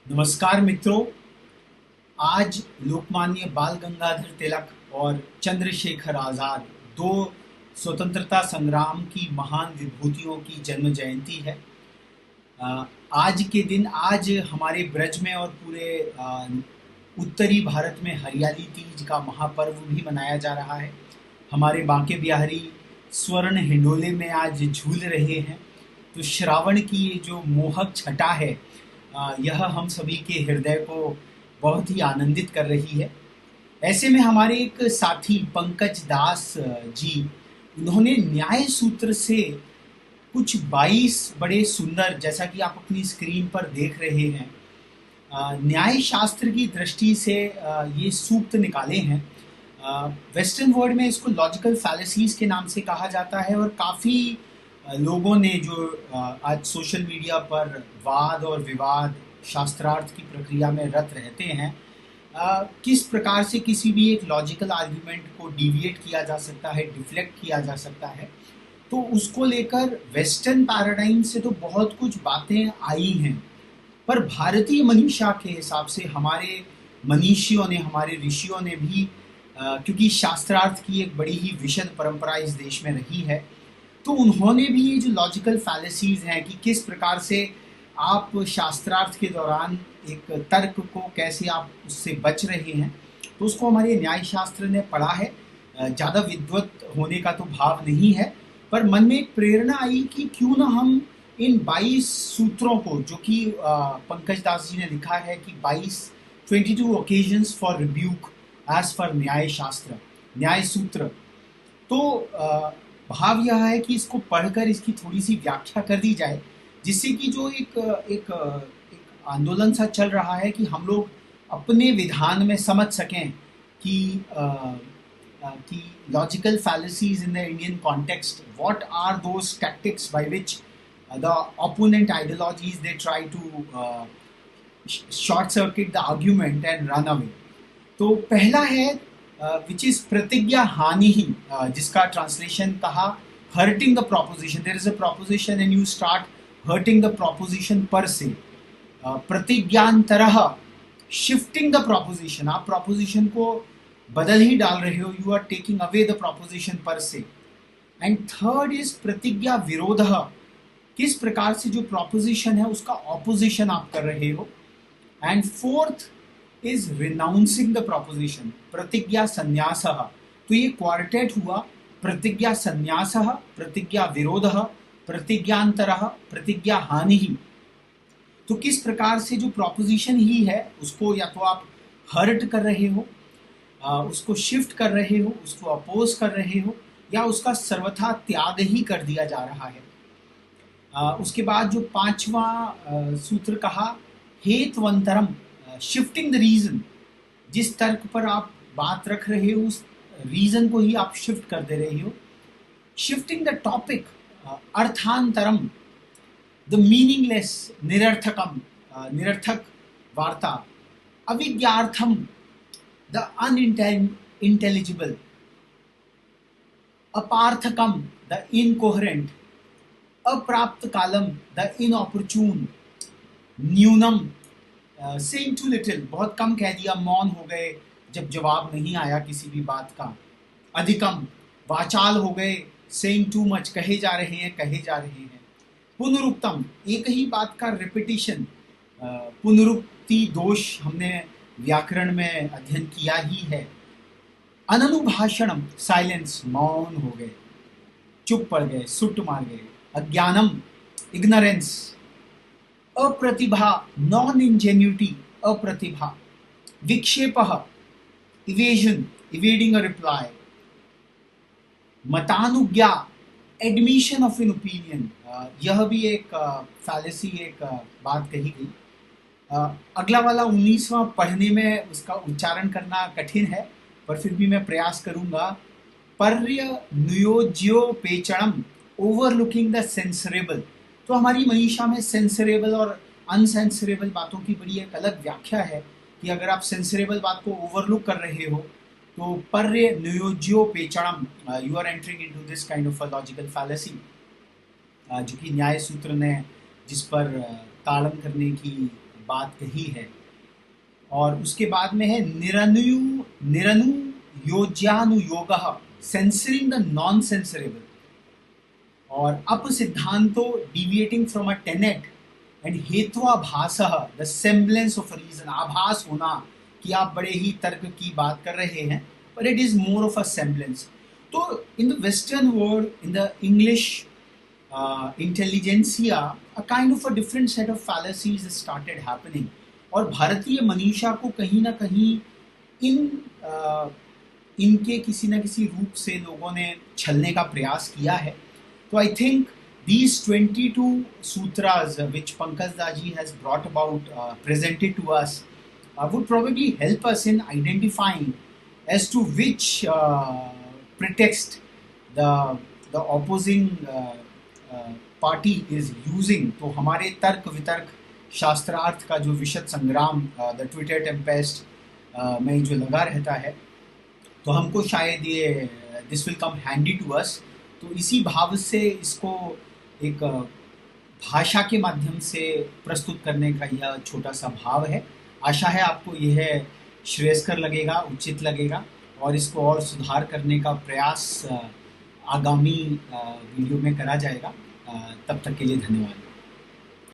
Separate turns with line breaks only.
नमस्कार मित्रों। आज लोकमान्य बाल गंगाधर तिलक और चंद्रशेखर आज़ाद, दो स्वतंत्रता संग्राम की महान विभूतियों की जन्म जयंती है। अ, आज के दिन आज हमारे ब्रज में और पूरे उत्तरी भारत में हरियाली तीज का महापर्व भी मनाया जा रहा है। हमारे बांके बिहारी स्वर्ण हिंडोले में आज झूल रहे हैं। तो श्रावण की ये जो मोहक छटा है, यह हम सभी के हृदय को बहुत ही आनंदित कर रही है। ऐसे में हमारे एक साथी पंकज दास जी, उन्होंने न्याय सूत्र से कुछ 22 बड़े सुंदर, जैसा कि आप अपनी स्क्रीन पर देख रहे हैं, न्याय शास्त्र की दृष्टि से ये सूक्त निकाले हैं। वेस्टर्न वर्ल्ड में इसको लॉजिकल फैलेसीज के नाम से कहा जाता है और काफ़ी लोगों ने जो आज सोशल मीडिया पर वाद और विवाद शास्त्रार्थ की प्रक्रिया में रत रहते हैं, किस प्रकार से किसी भी एक लॉजिकल आर्ग्यूमेंट को डिविएट किया जा सकता है, डिफ्लेक्ट किया जा सकता है, तो उसको लेकर वेस्टर्न पैराडाइम से तो बहुत कुछ बातें आई हैं। पर भारतीय मनीषा के हिसाब से हमारे मनीषियों ने, हमारे ऋषियों ने भी, क्योंकि शास्त्रार्थ की एक बड़ी ही विशद परंपरा इस देश में रही है, तो उन्होंने भी ये जो लॉजिकल फैलेसीज हैं कि किस प्रकार से आप शास्त्रार्थ के दौरान एक तर्क को कैसे आप उससे बच रहे हैं, तो उसको हमारे न्याय शास्त्र ने पढ़ा है। ज़्यादा विद्वत होने का तो भाव नहीं है, पर मन में एक प्रेरणा आई कि क्यों ना हम इन 22 सूत्रों को, जो कि पंकज दास जी ने लिखा है कि 22 occasions for rebuke as for Nyaya Shastra, न्याय सूत्र। तो भाव यह है कि इसको पढ़कर इसकी थोड़ी सी व्याख्या कर दी जाए, जिससे कि जो एक आंदोलन सा चल रहा है कि हम लोग अपने विधान में समझ सकें कि logical fallacies in the Indian context, what are those tactics by which the opponent ideologies they try to short circuit the argument and run away. तो पहला है विच इज प्रतिज्ञा हानि ही, जिसका ट्रांसलेशन कहा hurting the proposition. There is a proposition and you start hurting the proposition per se. प्रतिज्ञांतरः, shifting the proposition, आप proposition को बदल ही डाल रहे हो, you are taking away the proposition per se. And third is प्रतिज्ञा विरोध, किस प्रकार से जो प्रोपोजिशन है उसका ऑपोजिशन आप कर रहे हो। And fourth is renouncing the proposition, प्रतिज्ञा संन्यास। तो ये क्वार्टेट हुआ, प्रतिज्ञा संन्यास, प्रतिज्ञा विरोध, प्रतिज्ञांतरः, प्रतिज्ञा हानि। तो किस प्रकार से जो प्रोपोजिशन ही है उसको या तो आप हर्ट कर रहे हो, उसको शिफ्ट कर रहे हो, उसको अपोज कर रहे हो, या उसका सर्वथा त्याग ही कर दिया जा रहा है। उसके बाद जो पांचवा सूत्र कहा हेतवंतरम, शिफ्टिंग द रीजन, जिस तर्क पर आप बात रख रहे हो उस रीजन को ही आप शिफ्ट कर दे रहे हो। शिफ्टिंग द टॉपिक, अर्थांतरम, द मीनिंगलेस, निरर्थकम, निरर्थक वार्ता। अविज्ञार्थम, द अनइंटेलिजिबल। अपार्थकम, द इनकोहेरेंट। अप्राप्त कालम, द इनऑपरचून। न्यूनम, सेइंग टू लिटिल, बहुत कम कह दिया, मौन हो गए जब जवाब नहीं आया किसी भी बात का। अधिकम, वाचाल हो गए, सेइंग टू मच, कहे जा रहे हैं, कहे जा रहे हैं। पुनरुक्तम, एक ही बात का रिपीटिशन, पुनरुक्ति दोष हमने व्याकरण में अध्ययन किया ही है। अननुभाषणम, साइलेंस, मौन हो गए, चुप पड़ गए, सुट मार गए। अज्ञानम, इग्नोरेंस। अप्रतिभा, नॉन इंजेन्यूटी, अप्रतिभा। विक्षेपः, इवेजन, इवेडिंग अ रिप्लाई। मतानुज्ञा, एडमिशन ऑफ एन ओपिनियन, यह भी एक फैलेसी, एक बात कही गई। अगला वाला 19वां पढ़ने में उसका उच्चारण करना कठिन है, पर फिर भी मैं प्रयास करूंगा। पर्य नियोज्योपेचणम, ओवरलुकिंग द सेंसरेबल। तो हमारी मनीषा में सेंसरेबल और अनसेंसरेबल बातों की बड़ी एक अलग व्याख्या है कि अगर आप सेंसरेबल बात को ओवरलुक कर रहे हो तो पर्य नियोज्योपेचणम, you are entering into this kind of a logical fallacy, जो कि न्याय सूत्र ने जिस पर ताड़न करने की बात कही है। और उसके बाद में है निरनु योज्यानुयोगः, सेंसरिंग द नॉन सेंसरेबल। और अप सिद्धांतो deviating from a tenet and हेत्वाभासः, द सेम्बलेंस ऑफ रीजन, आभास होना कि आप बड़े ही तर्क की बात कर रहे हैं, but it is more of a semblance. तो in the Western world, in the English intelligentsia, a kind of a different set of fallacies started happening. और भारतीय मनीषा को कहीं ना कहीं इनके किसी न किसी रूप से लोगों ने छलने का प्रयास किया है। तो I think these 22 sutras which Pankaj Daji has brought about, presented to us, would probably help us in identifying as to which pretext the opposing party is using। तो हमारे तर्क वितर्क शास्त्रार्थ का जो विशद संग्राम द ट्विटर टेम्पेस्ट में जो लगा रहता है, तो हमको शायद ये this will come handy to us. तो इसी भाव से इसको एक भाषा के माध्यम से प्रस्तुत करने का यह छोटा सा भाव है। आशा है आपको यह श्रेयस्कर लगेगा, उचित लगेगा, और इसको और सुधार करने का प्रयास आगामी वीडियो में करा जाएगा। तब तक के लिए धन्यवाद।